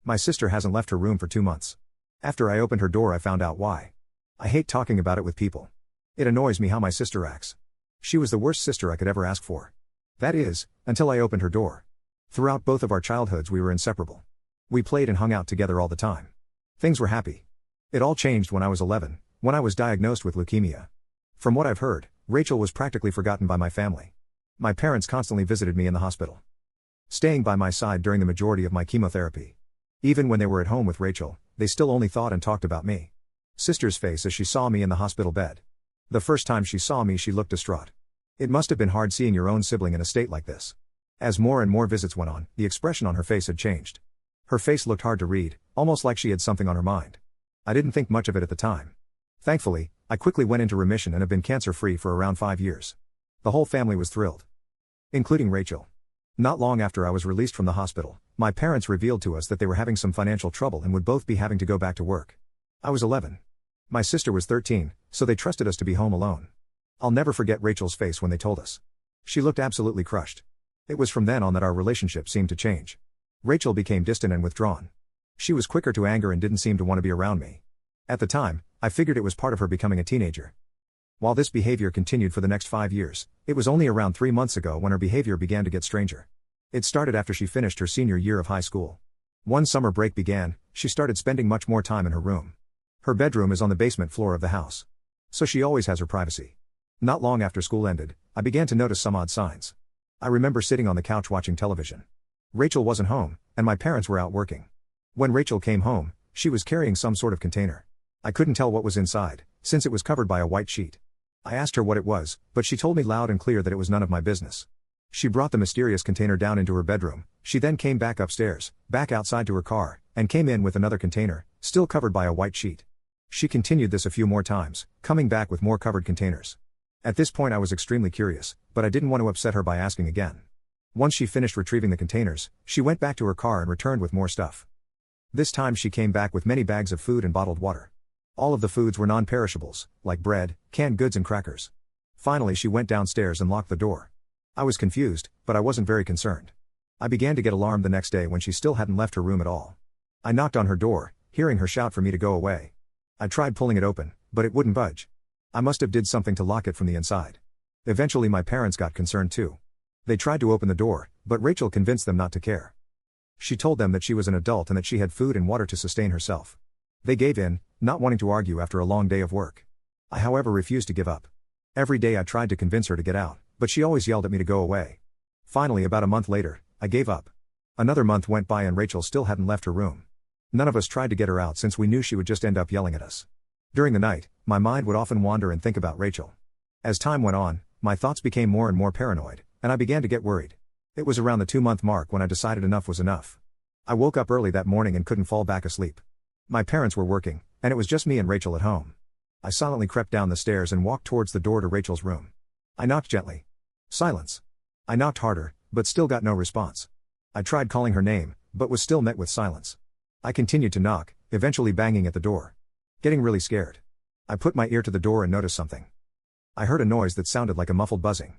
My sister hasn't left her room for 2 months. After I opened her door, I found out why. I hate talking about it with people. It annoys me how my sister acts. She was the worst sister I could ever ask for. That is, until I opened her door. Throughout both of our childhoods, we were inseparable. We played and hung out together all the time. Things were happy. It all changed when I was 11, when I was diagnosed with leukemia. From what I've heard, Rachel was practically forgotten by my family. My parents constantly visited me in the hospital, staying by my side during the majority of my chemotherapy. Even when they were at home with Rachel, they still only thought and talked about me. Sister's face as she saw me in the hospital bed. The first time she saw me, she looked distraught. It must have been hard seeing your own sibling in a state like this. As more and more visits went on, the expression on her face had changed. Her face looked hard to read, almost like she had something on her mind. I didn't think much of it at the time. Thankfully, I quickly went into remission and have been cancer-free for around 5 years. The whole family was thrilled, including Rachel. Not long after I was released from the hospital, my parents revealed to us that they were having some financial trouble and would both be having to go back to work. I was 11. My sister was 13, so they trusted us to be home alone. I'll never forget Rachel's face when they told us. She looked absolutely crushed. It was from then on that our relationship seemed to change. Rachel became distant and withdrawn. She was quicker to anger and didn't seem to want to be around me. At the time, I figured it was part of her becoming a teenager. While this behavior continued for the next 5 years, it was only around 3 months ago when her behavior began to get stranger. It started after she finished her senior year of high school. One summer break began, she started spending much more time in her room. Her bedroom is on the basement floor of the house, so she always has her privacy. Not long after school ended, I began to notice some odd signs. I remember sitting on the couch watching television. Rachel wasn't home, and my parents were out working. When Rachel came home, she was carrying some sort of container. I couldn't tell what was inside, since it was covered by a white sheet. I asked her what it was, but she told me loud and clear that it was none of my business. She brought the mysterious container down into her bedroom. She then came back upstairs, back outside to her car, and came in with another container, still covered by a white sheet. She continued this a few more times, coming back with more covered containers. At this point I was extremely curious, but I didn't want to upset her by asking again. Once she finished retrieving the containers, she went back to her car and returned with more stuff. This time she came back with many bags of food and bottled water. All of the foods were non-perishables, like bread, canned goods and crackers. Finally she went downstairs and locked the door. I was confused, but I wasn't very concerned. I began to get alarmed the next day when she still hadn't left her room at all. I knocked on her door, hearing her shout for me to go away. I tried pulling it open, but it wouldn't budge. I must have did something to lock it from the inside. Eventually my parents got concerned too. They tried to open the door, but Rachel convinced them not to care. She told them that she was an adult and that she had food and water to sustain herself. They gave in, not wanting to argue after a long day of work. I however refused to give up. Every day I tried to convince her to get out, but she always yelled at me to go away. Finally, about a month later, I gave up. Another month went by and Rachel still hadn't left her room. None of us tried to get her out since we knew she would just end up yelling at us. During the night, my mind would often wander and think about Rachel. As time went on, my thoughts became more and more paranoid, and I began to get worried. It was around the 2-month mark when I decided enough was enough. I woke up early that morning and couldn't fall back asleep. My parents were working, and it was just me and Rachel at home. I silently crept down the stairs and walked towards the door to Rachel's room. I knocked gently. Silence. I knocked harder, but still got no response. I tried calling her name, but was still met with silence. I continued to knock, eventually banging at the door. Getting really scared, I put my ear to the door and noticed something. I heard a noise that sounded like a muffled buzzing.